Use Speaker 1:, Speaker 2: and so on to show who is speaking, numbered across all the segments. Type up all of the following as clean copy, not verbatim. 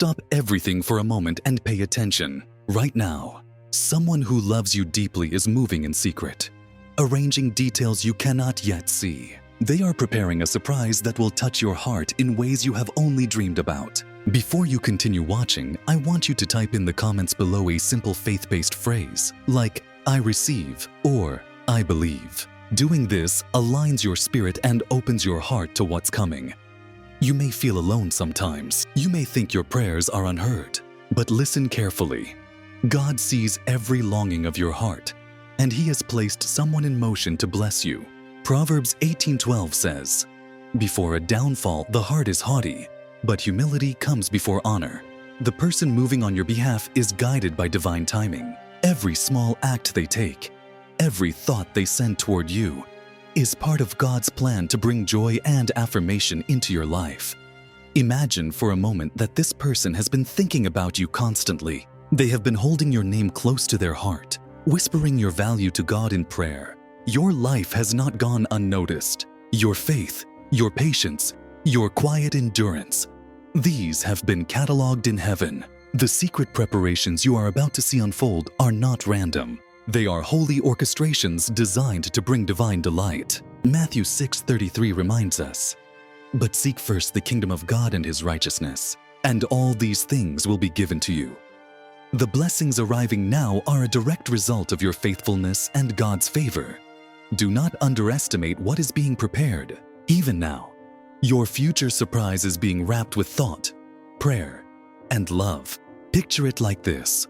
Speaker 1: Stop everything for a moment and pay attention. Right now, someone who loves you deeply is moving in secret, arranging details you cannot yet see. They are preparing a surprise that will touch your heart in ways you have only dreamed about. Before you continue watching, I want you to type in the comments below a simple faith-based phrase, like, I receive or I believe. Doing this aligns your spirit and opens your heart to what's coming. You may feel alone sometimes. You may think your prayers are unheard. But listen carefully. God sees every longing of your heart, and He has placed someone in motion to bless you. Proverbs 18:12 says, "Before a downfall, the heart is haughty, but humility comes before honor." The person moving on your behalf is guided by divine timing. Every small act they take, every thought they send toward you, is part of God's plan to bring joy and affirmation into your life. Imagine for a moment that this person has been thinking about you constantly. They have been holding your name close to their heart, whispering your value to God in prayer. Your life has not gone unnoticed. Your faith, your patience, your quiet endurance, these have been cataloged in heaven. The secret preparations you are about to see unfold are not random. They are holy orchestrations designed to bring divine delight. Matthew 6:33 reminds us, "But seek first the kingdom of God and His righteousness, and all these things will be given to you." The blessings arriving now are a direct result of your faithfulness and God's favor. Do not underestimate what is being prepared. Even now, your future surprise is being wrapped with thought, prayer, and love. Picture it like this: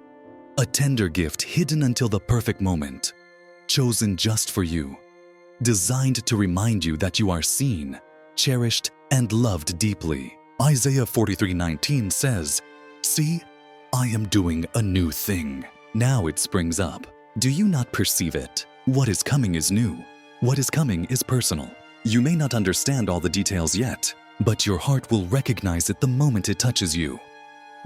Speaker 1: a tender gift hidden until the perfect moment, chosen just for you, designed to remind you that you are seen, cherished, and loved deeply. Isaiah 43:19 says, "See, I am doing a new thing. Now it springs up. Do you not perceive it? What is coming is new. What is coming is personal." You may not understand all the details yet, but your heart will recognize it the moment it touches you.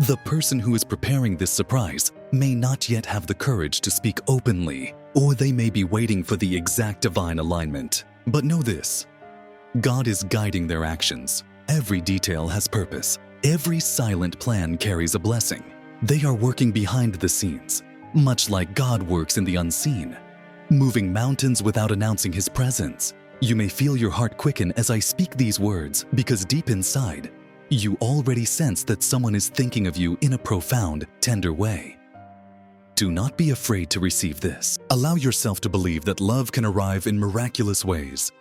Speaker 1: The person who is preparing this surprise may not yet have the courage to speak openly, or they may be waiting for the exact divine alignment. But know this: God is guiding their actions. Every detail has purpose. Every silent plan carries a blessing. They are working behind the scenes, much like God works in the unseen, moving mountains without announcing His presence. You may feel your heart quicken as I speak these words, because deep inside, you already sense that someone is thinking of you in a profound, tender way. Do not be afraid to receive this. Allow yourself to believe that love can arrive in miraculous ways,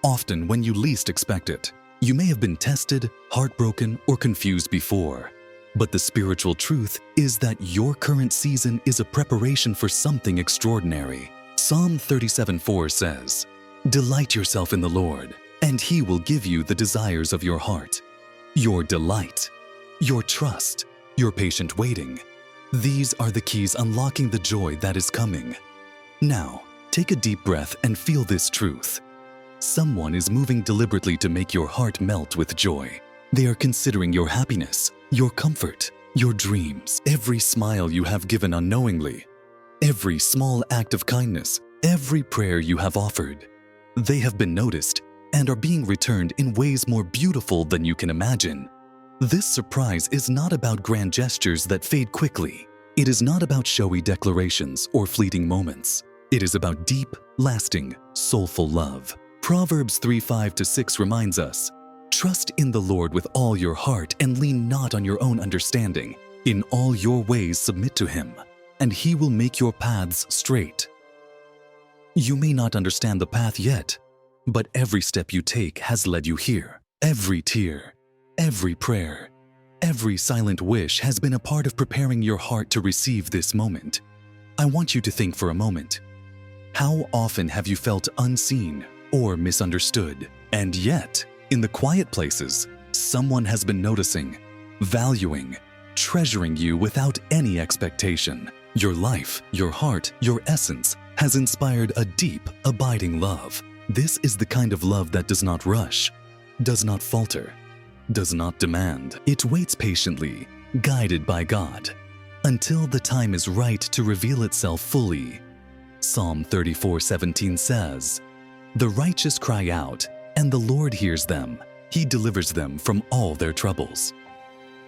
Speaker 1: often when you least expect it. You may have been tested, heartbroken, or confused before, but the spiritual truth is that your current season is a preparation for something extraordinary. Psalm 37:4 says, "Delight yourself in the Lord, and He will give you the desires of your heart." Your delight, your trust, your patient waiting, these are the keys unlocking the joy that is coming. Now, take a deep breath and feel this truth. Someone is moving deliberately to make your heart melt with joy. They are considering your happiness, your comfort, your dreams, every smile you have given unknowingly, every small act of kindness, every prayer you have offered. They have been noticed and are being returned in ways more beautiful than you can imagine. This surprise is not about grand gestures that fade quickly. It is not about showy declarations or fleeting moments. It is about deep, lasting, soulful love. Proverbs 3:5-6 reminds us, "Trust in the Lord with all your heart and lean not on your own understanding. In all your ways submit to Him, and He will make your paths straight." You may not understand the path yet, but every step you take has led you here. Every tear, every prayer, every silent wish has been a part of preparing your heart to receive this moment. I want you to think for a moment. How often have you felt unseen or misunderstood? And yet, in the quiet places, someone has been noticing, valuing, treasuring you without any expectation. Your life, your heart, your essence has inspired a deep, abiding love. This is the kind of love that does not rush, does not falter, does not demand. It waits patiently, guided by God, until the time is right to reveal itself fully. Psalm 34:17 says, "The righteous cry out, and the Lord hears them. He delivers them from all their troubles."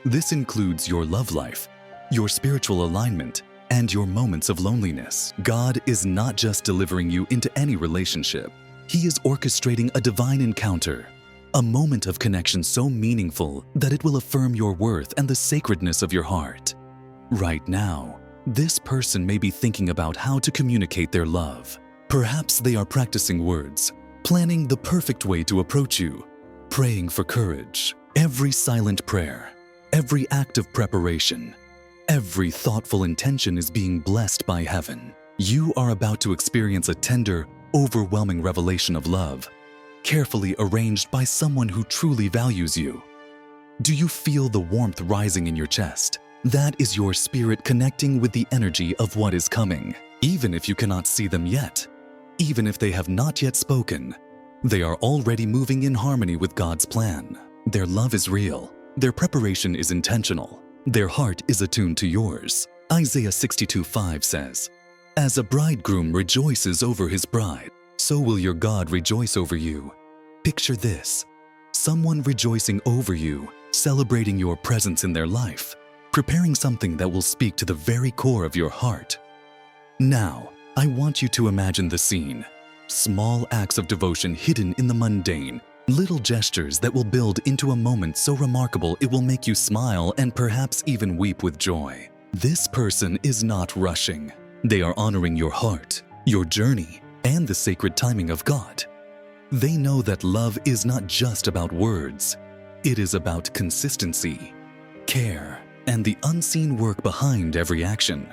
Speaker 1: This includes your love life, your spiritual alignment, and your moments of loneliness. God is not just delivering you into any relationship. He is orchestrating a divine encounter, a moment of connection so meaningful that it will affirm your worth and the sacredness of your heart. Right now, this person may be thinking about how to communicate their love. Perhaps they are practicing words, planning the perfect way to approach you, praying for courage. Every silent prayer, every act of preparation, every thoughtful intention is being blessed by heaven. You are about to experience a tender, overwhelming revelation of love, carefully arranged by someone who truly values you. Do you feel the warmth rising in your chest? That is your spirit connecting with the energy of what is coming. Even if you cannot see them yet, even if they have not yet spoken, they are already moving in harmony with God's plan. Their love is real. Their preparation is intentional. Their heart is attuned to yours. Isaiah 62:5 says, "As a bridegroom rejoices over his bride, so will your God rejoice over you." Picture this: someone rejoicing over you, celebrating your presence in their life, preparing something that will speak to the very core of your heart. Now, I want you to imagine the scene. Small acts of devotion hidden in the mundane, little gestures that will build into a moment so remarkable it will make you smile and perhaps even weep with joy. This person is not rushing. They are honoring your heart, your journey, and the sacred timing of God. They know that love is not just about words. It is about consistency, care, and the unseen work behind every action.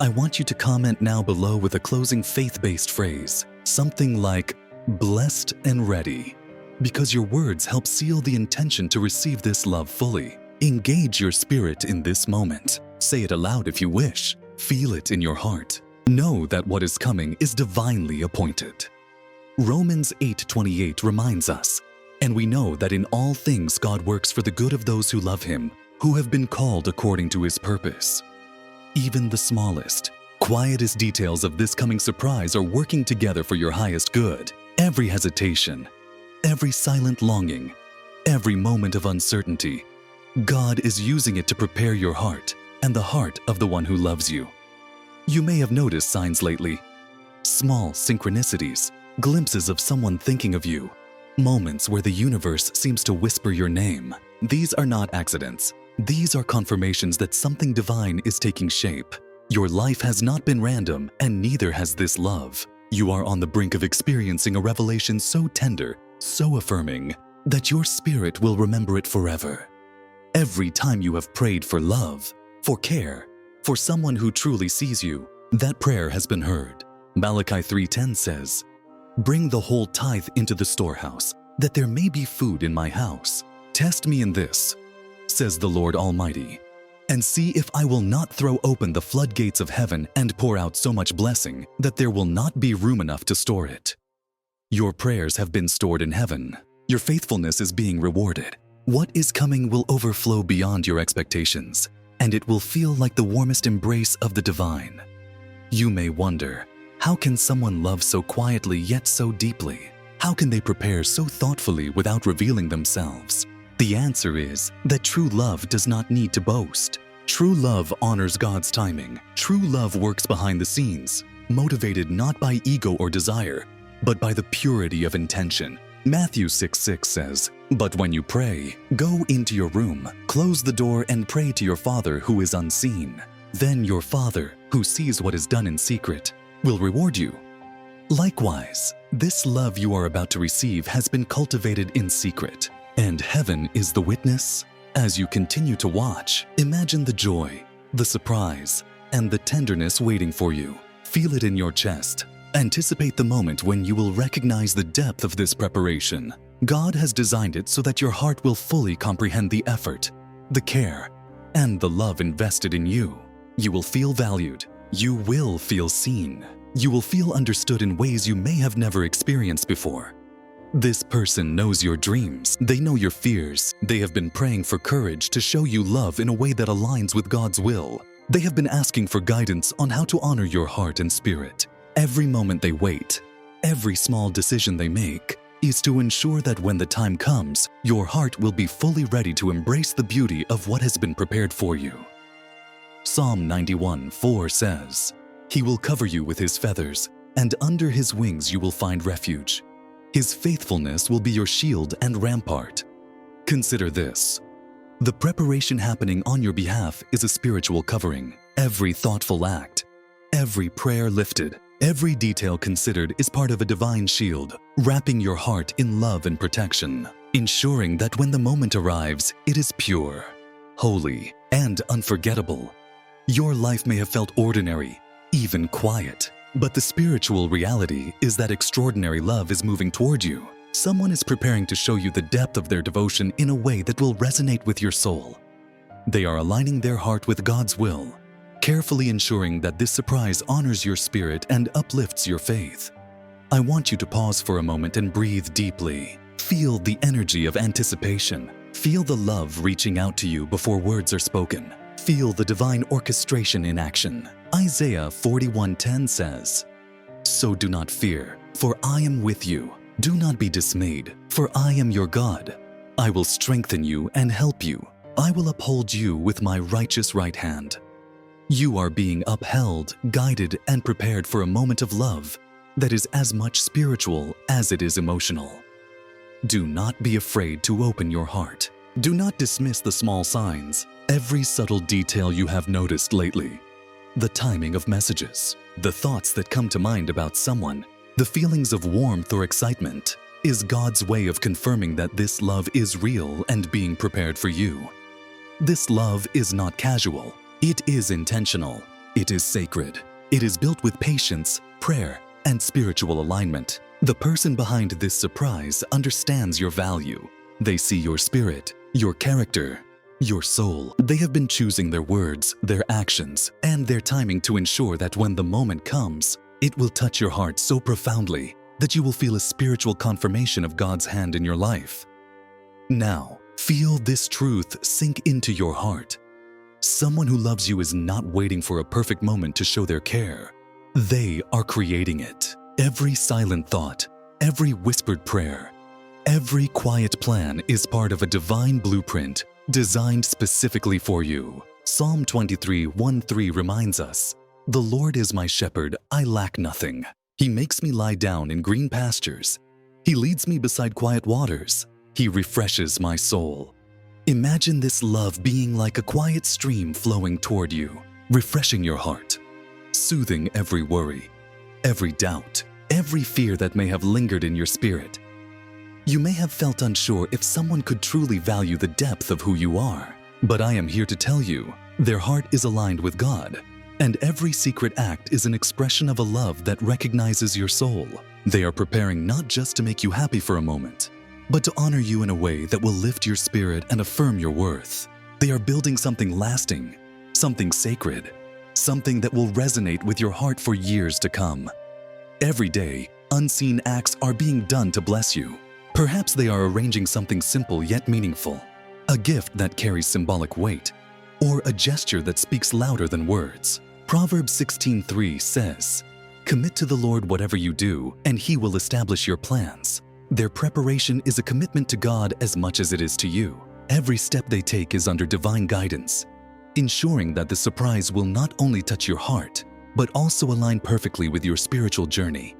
Speaker 1: I want you to comment now below with a closing faith-based phrase, something like, "Blessed and ready," because your words help seal the intention to receive this love fully. Engage your spirit in this moment. Say it aloud if you wish. Feel it in your heart. Know that what is coming is divinely appointed. Romans 8:28 reminds us, "And we know that in all things God works for the good of those who love Him, who have been called according to His purpose." Even the smallest, quietest details of this coming surprise are working together for your highest good. Every hesitation, every silent longing, every moment of uncertainty, God is using it to prepare your heart and the heart of the one who loves you. You may have noticed signs lately. Small synchronicities, glimpses of someone thinking of you, moments where the universe seems to whisper your name. These are not accidents. These are confirmations that something divine is taking shape. Your life has not been random, and neither has this love. You are on the brink of experiencing a revelation so tender, so affirming, that your spirit will remember it forever. Every time you have prayed for love, for care, for someone who truly sees you, that prayer has been heard. Malachi 3:10 says, "Bring the whole tithe into the storehouse, that there may be food in my house. Test me in this, says the Lord Almighty, and see if I will not throw open the floodgates of heaven and pour out so much blessing that there will not be room enough to store it." Your prayers have been stored in heaven. Your faithfulness is being rewarded. What is coming will overflow beyond your expectations, and it will feel like the warmest embrace of the divine. You may wonder, how can someone love so quietly yet so deeply? How can they prepare so thoughtfully without revealing themselves? The answer is that true love does not need to boast. True love honors God's timing. True love works behind the scenes, motivated not by ego or desire, but by the purity of intention. Matthew 6:6 says, "But when you pray, go into your room, close the door and pray to your Father who is unseen. Then your Father, who sees what is done in secret, will reward you." Likewise, this love you are about to receive has been cultivated in secret, and heaven is the witness. As you continue to watch, imagine the joy, the surprise, and the tenderness waiting for you. Feel it in your chest. Anticipate the moment when you will recognize the depth of this preparation. God has designed it so that your heart will fully comprehend the effort, the care, and the love invested in you. You will feel valued. You will feel seen. You will feel understood in ways you may have never experienced before. This person knows your dreams. They know your fears. They have been praying for courage to show you love in a way that aligns with God's will. They have been asking for guidance on how to honor your heart and spirit. Every moment they wait, every small decision they make, is to ensure that when the time comes, your heart will be fully ready to embrace the beauty of what has been prepared for you. Psalm 91:4 says, "He will cover you with his feathers, and under his wings you will find refuge. His faithfulness will be your shield and rampart." Consider this. The preparation happening on your behalf is a spiritual covering. Every thoughtful act, every prayer lifted, every detail considered is part of a divine shield, wrapping your heart in love and protection, ensuring that when the moment arrives, it is pure, holy, and unforgettable. Your life may have felt ordinary, even quiet, but the spiritual reality is that extraordinary love is moving toward you. Someone is preparing to show you the depth of their devotion in a way that will resonate with your soul. They are aligning their heart with God's will, carefully ensuring that this surprise honors your spirit and uplifts your faith. I want you to pause for a moment and breathe deeply. Feel the energy of anticipation. Feel the love reaching out to you before words are spoken. Feel the divine orchestration in action. Isaiah 41:10 says, "So do not fear, for I am with you. Do not be dismayed, for I am your God. I will strengthen you and help you. I will uphold you with my righteous right hand." You are being upheld, guided, and prepared for a moment of love that is as much spiritual as it is emotional. Do not be afraid to open your heart. Do not dismiss the small signs, every subtle detail you have noticed lately. The timing of messages, the thoughts that come to mind about someone, the feelings of warmth or excitement is God's way of confirming that this love is real and being prepared for you. This love is not casual. It is intentional. It is sacred. It is built with patience, prayer, and spiritual alignment. The person behind this surprise understands your value. They see your spirit, your character, your soul. They have been choosing their words, their actions, and their timing to ensure that when the moment comes, it will touch your heart so profoundly that you will feel a spiritual confirmation of God's hand in your life. Now, feel this truth sink into your heart. Someone who loves you is not waiting for a perfect moment to show their care. They are creating it. Every silent thought, every whispered prayer, every quiet plan is part of a divine blueprint designed specifically for you. Psalm 23:1-3 reminds us, "The Lord is my shepherd, I lack nothing. He makes me lie down in green pastures. He leads me beside quiet waters. He refreshes my soul." Imagine this love being like a quiet stream flowing toward you, refreshing your heart, soothing every worry, every doubt, every fear that may have lingered in your spirit. You may have felt unsure if someone could truly value the depth of who you are, but I am here to tell you, their heart is aligned with God, and every secret act is an expression of a love that recognizes your soul. They are preparing not just to make you happy for a moment, but to honor you in a way that will lift your spirit and affirm your worth. They are building something lasting, something sacred, something that will resonate with your heart for years to come. Every day, unseen acts are being done to bless you. Perhaps they are arranging something simple yet meaningful, a gift that carries symbolic weight, or a gesture that speaks louder than words. Proverbs 16:3 says, "Commit to the Lord whatever you do, and He will establish your plans." Their preparation is a commitment to God as much as it is to you. Every step they take is under divine guidance, ensuring that the surprise will not only touch your heart, but also align perfectly with your spiritual journey.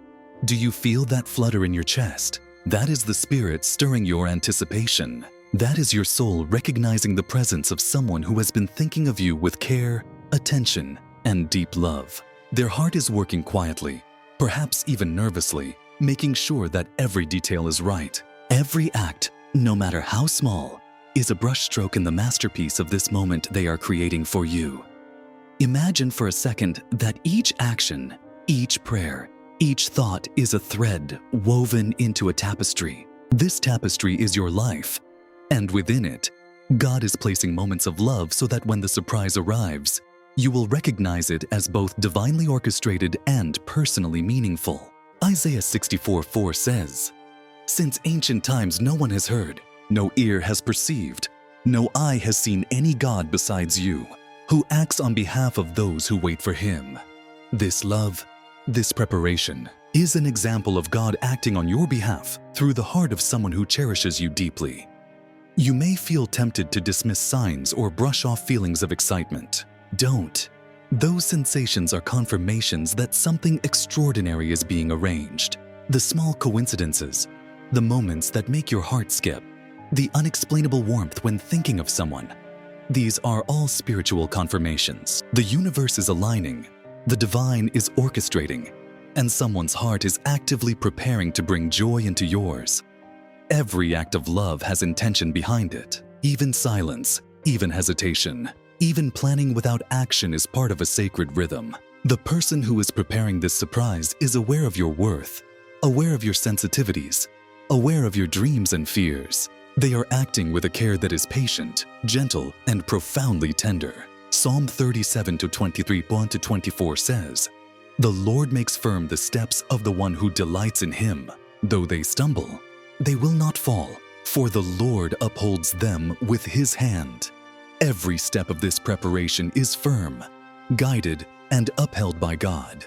Speaker 1: Do you feel that flutter in your chest? That is the Spirit stirring your anticipation. That is your soul recognizing the presence of someone who has been thinking of you with care, attention, and deep love. Their heart is working quietly, perhaps even nervously, making sure that every detail is right. Every act, no matter how small, is a brushstroke in the masterpiece of this moment they are creating for you. Imagine for a second that each action, each prayer, each thought is a thread woven into a tapestry. This tapestry is your life, and within it, God is placing moments of love so that when the surprise arrives, you will recognize it as both divinely orchestrated and personally meaningful. Isaiah 64:4 says, "Since ancient times no one has heard, no ear has perceived, no eye has seen any God besides you, who acts on behalf of those who wait for Him." This love, this preparation, is an example of God acting on your behalf through the heart of someone who cherishes you deeply. You may feel tempted to dismiss signs or brush off feelings of excitement. Don't. Those sensations are confirmations that something extraordinary is being arranged. The small coincidences, the moments that make your heart skip, the unexplainable warmth when thinking of someone. These are all spiritual confirmations. The universe is aligning, the divine is orchestrating, and someone's heart is actively preparing to bring joy into yours. Every act of love has intention behind it. Even silence, even hesitation, even planning without action is part of a sacred rhythm. The person who is preparing this surprise is aware of your worth, aware of your sensitivities, aware of your dreams and fears. They are acting with a care that is patient, gentle, and profoundly tender. Psalm 37:23-24 says, "The Lord makes firm the steps of the one who delights in him. Though they stumble, they will not fall, for the Lord upholds them with his hand." Every step of this preparation is firm, guided, and upheld by God.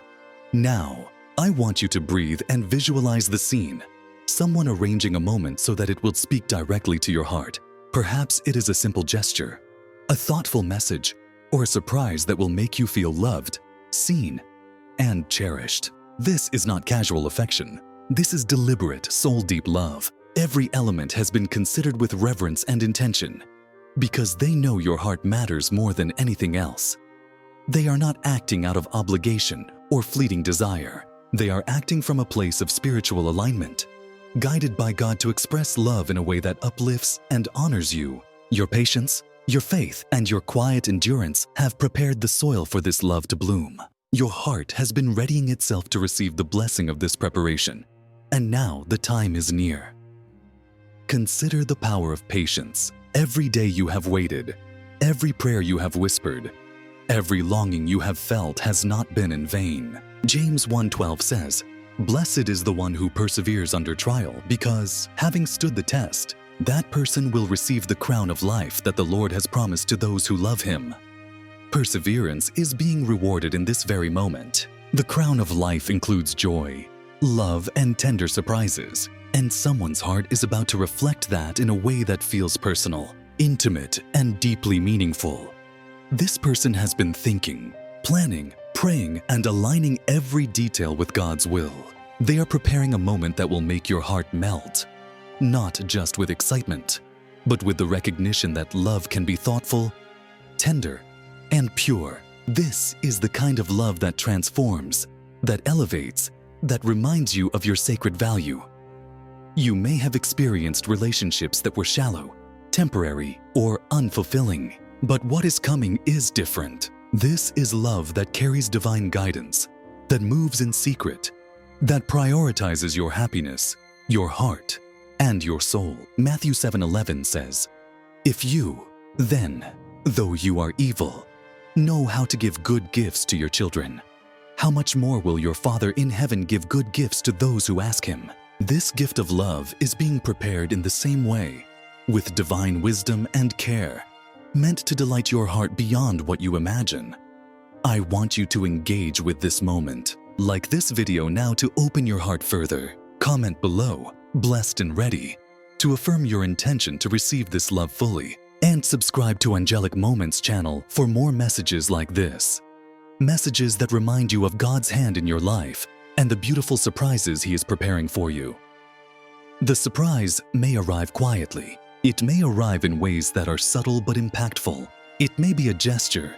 Speaker 1: Now, I want you to breathe and visualize the scene. Someone arranging a moment so that it will speak directly to your heart. Perhaps it is a simple gesture, a thoughtful message, or a surprise that will make you feel loved, seen, and cherished. This is not casual affection. This is deliberate, soul-deep love. Every element has been considered with reverence and intention, because they know your heart matters more than anything else. They are not acting out of obligation or fleeting desire. They are acting from a place of spiritual alignment, guided by God to express love in a way that uplifts and honors you. Your patience, your faith, and your quiet endurance have prepared the soil for this love to bloom. Your heart has been readying itself to receive the blessing of this preparation, and now the time is near. Consider the power of patience. Every day you have waited, every prayer you have whispered, every longing you have felt has not been in vain. James 1:12 says, "Blessed is the one who perseveres under trial, because, having stood the test, that person will receive the crown of life that the Lord has promised to those who love him." Perseverance is being rewarded in this very moment. The crown of life includes joy, love, and tender surprises, and someone's heart is about to reflect that in a way that feels personal, intimate, and deeply meaningful. This person has been thinking, planning, praying, and aligning every detail with God's will. They are preparing a moment that will make your heart melt, not just with excitement, but with the recognition that love can be thoughtful, tender, and pure. This is the kind of love that transforms, that elevates, that reminds you of your sacred value. You may have experienced relationships that were shallow, temporary, or unfulfilling, but what is coming is different. This is love that carries divine guidance, that moves in secret, that prioritizes your happiness, your heart, and your soul. Matthew 7:11 says, "If you, then, though you are evil, know how to give good gifts to your children, how much more will your Father in heaven give good gifts to those who ask him?" This gift of love is being prepared in the same way, with divine wisdom and care, meant to delight your heart beyond what you imagine. I want you to engage with this moment. Like this video now to open your heart further. Comment below, "Blessed and ready," to affirm your intention to receive this love fully. And subscribe to Angelic Moments channel for more messages like this. Messages that remind you of God's hand in your life and the beautiful surprises He is preparing for you. The surprise may arrive quietly. It may arrive in ways that are subtle but impactful. It may be a gesture,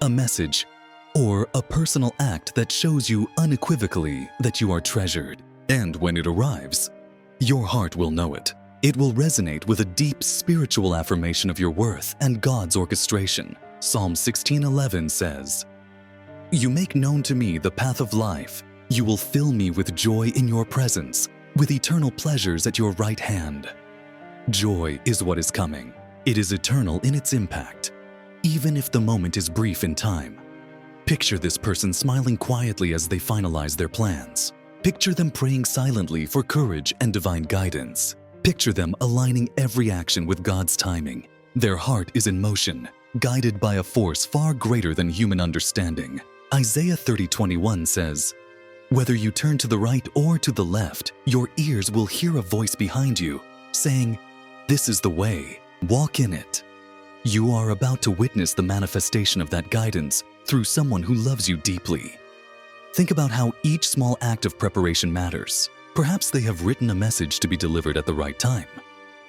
Speaker 1: a message, or a personal act that shows you unequivocally that you are treasured. And when it arrives, your heart will know it. It will resonate with a deep spiritual affirmation of your worth and God's orchestration. Psalm 16:11 says, "You make known to me the path of life. You will fill me with joy in your presence, with eternal pleasures at your right hand." Joy is what is coming. It is eternal in its impact, even if the moment is brief in time. Picture this person smiling quietly as they finalize their plans. Picture them praying silently for courage and divine guidance. Picture them aligning every action with God's timing. Their heart is in motion, guided by a force far greater than human understanding. Isaiah 30:21 says, Whether you turn to the right or to the left, your ears will hear a voice behind you saying, "This is the way, walk in it." You are about to witness the manifestation of that guidance through someone who loves you deeply. Think about how each small act of preparation matters. Perhaps they have written a message to be delivered at the right time,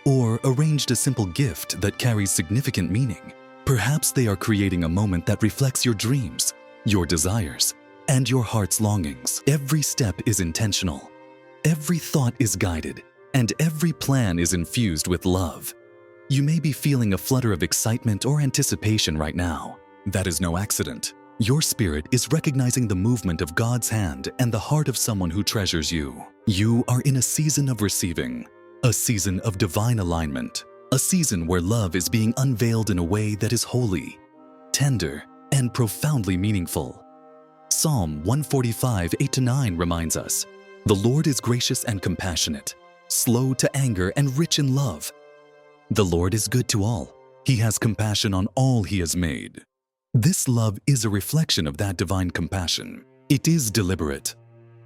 Speaker 1: or arranged a simple gift that carries significant meaning. Perhaps they are creating a moment that reflects your dreams, your desires, and your heart's longings. Every step is intentional. Every thought is guided, and every plan is infused with love. You may be feeling a flutter of excitement or anticipation right now. That is no accident. Your spirit is recognizing the movement of God's hand and the heart of someone who treasures you. You are in a season of receiving, a season of divine alignment, a season where love is being unveiled in a way that is holy, tender, and profoundly meaningful. Psalm 145, 8-9 reminds us, "The Lord is gracious and compassionate, slow to anger and rich in love. The Lord is good to all. He has compassion on all He has made." This love is a reflection of that divine compassion. It is deliberate.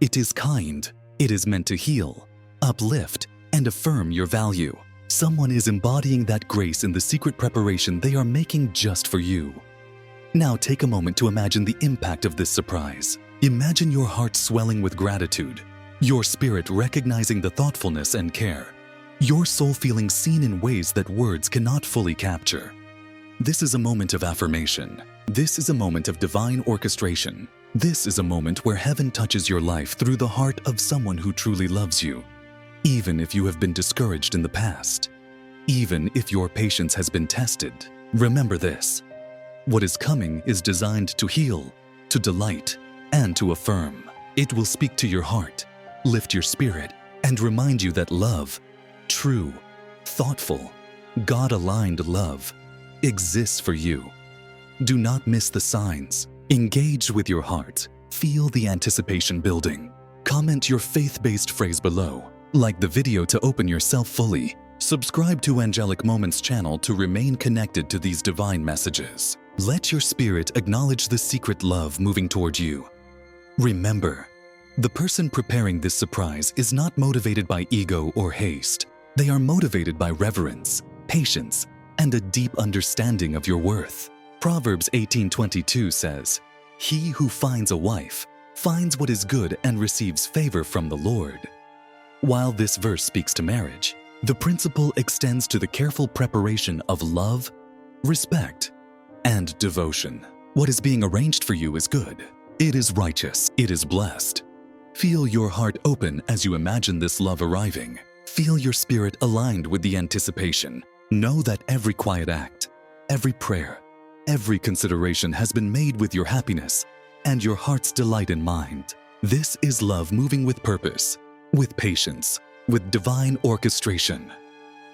Speaker 1: It is kind. It is meant to heal, uplift, and affirm your value. Someone is embodying that grace in the secret preparation they are making just for you. Now take a moment to imagine the impact of this surprise. Imagine your heart swelling with gratitude, your spirit recognizing the thoughtfulness and care, your soul feeling seen in ways that words cannot fully capture. This is a moment of affirmation. This is a moment of divine orchestration. This is a moment where heaven touches your life through the heart of someone who truly loves you. Even if you have been discouraged in the past, even if your patience has been tested, remember this: what is coming is designed to heal, to delight, and to affirm. It will speak to your heart, lift your spirit, and remind you that love, true, thoughtful, God-aligned love, exists for you. Do not miss the signs. Engage with your heart. Feel the anticipation building. Comment your faith-based phrase below. Like the video to open yourself fully. Subscribe to Angelic Moments channel to remain connected to these divine messages. Let your spirit acknowledge the secret love moving toward you. Remember, the person preparing this surprise is not motivated by ego or haste. They are motivated by reverence, patience, and a deep understanding of your worth. Proverbs 18:22 says, "He who finds a wife finds what is good and receives favor from the Lord." While this verse speaks to marriage, the principle extends to the careful preparation of love, respect, and devotion. What is being arranged for you is good. It is righteous. It is blessed. Feel your heart open as you imagine this love arriving. Feel your spirit aligned with the anticipation. Know that every quiet act, every prayer, every consideration has been made with your happiness and your heart's delight in mind. This is love moving with purpose, with patience, with divine orchestration.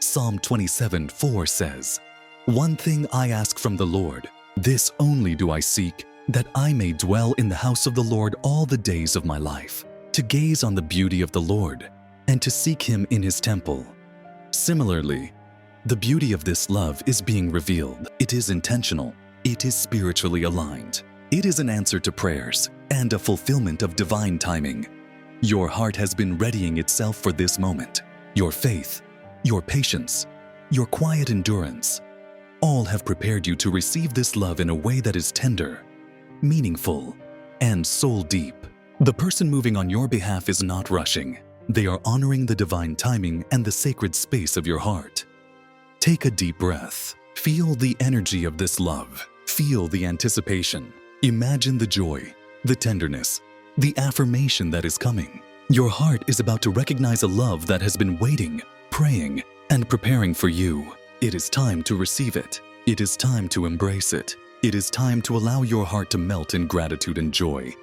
Speaker 1: Psalm 27:4 says, "One thing I ask from the Lord, this only do I seek, that I may dwell in the house of the Lord all the days of my life, to gaze on the beauty of the Lord and to seek Him in His temple." Similarly, the beauty of this love is being revealed. It is intentional. It is spiritually aligned. It is an answer to prayers and a fulfillment of divine timing. Your heart has been readying itself for this moment. Your faith, your patience, your quiet endurance, all have prepared you to receive this love in a way that is tender, meaningful, and soul-deep. The person moving on your behalf is not rushing. They are honoring the divine timing and the sacred space of your heart. Take a deep breath. Feel the energy of this love. Feel the anticipation. Imagine the joy, the tenderness, the affirmation that is coming. Your heart is about to recognize a love that has been waiting, praying, and preparing for you. It is time to receive it. It is time to embrace it. It is time to allow your heart to melt in gratitude and joy.